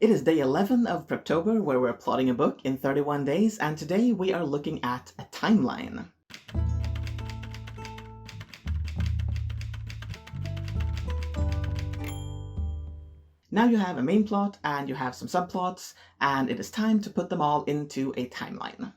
It is day 11 of Preptober, where we're plotting a book in 31 days, and today we are looking at a timeline. Now you have a main plot and you have some subplots, and it is time to put them all into a timeline.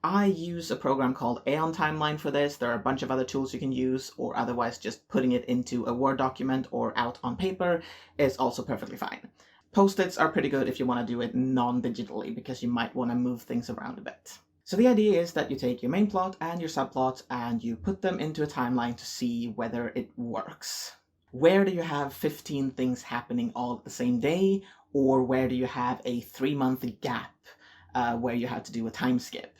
I use a program called Aeon Timeline for this. There are a bunch of other tools you can use, or otherwise just putting it into a Word document or out on paper is also perfectly fine. Post-its are pretty good if you want to do it non-digitally, because you might want to move things around a bit. So the idea is that you take your main plot and your subplots and you put them into a timeline to see whether it works. Where do you have 15 things happening all at the same day, or where do you have a 3-month gap where you have to do a time skip?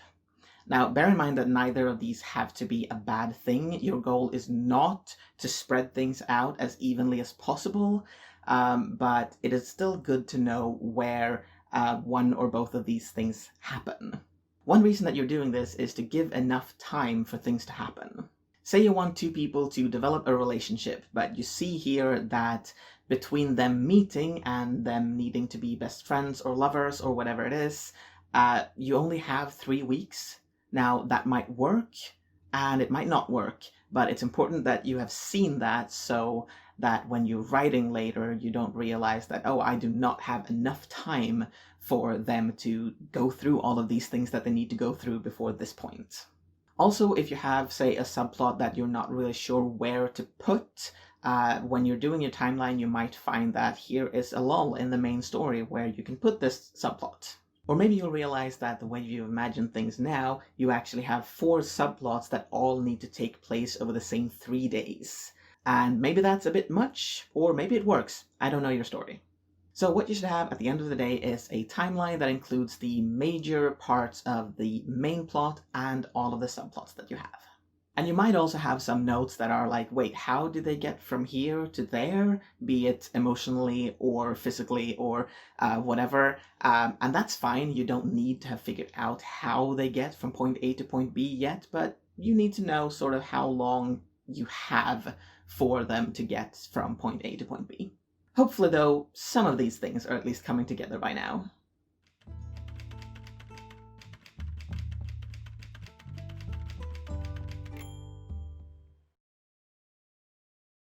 Now, bear in mind that neither of these have to be a bad thing. Your goal is not to spread things out as evenly as possible, but it is still good to know where one or both of these things happen. One reason that you're doing this is to give enough time for things to happen. Say you want two people to develop a relationship, but you see here that between them meeting and them needing to be best friends or lovers or whatever it is, you only have 3 weeks. Now, that might work and it might not work, but it's important that you have seen that so that when you're writing later, you don't realize that, oh, I do not have enough time for them to go through all of these things that they need to go through before this point. Also, if you have, say, a subplot that you're not really sure where to put, when you're doing your timeline, you might find that here is a lull in the main story where you can put this subplot. Or maybe you'll realize that the way you imagine things now, you actually have 4 subplots that all need to take place over the same 3 days. And maybe that's a bit much, or maybe it works. I don't know your story. So what you should have at the end of the day is a timeline that includes the major parts of the main plot and all of the subplots that you have. And you might also have some notes that are like, wait, how did they get from here to there? Be it emotionally or physically or whatever. And that's fine. You don't need to have figured out how they get from point A to point B yet, but you need to know sort of how long you have for them to get from point A to point B. Hopefully, though, some of these things are at least coming together by now.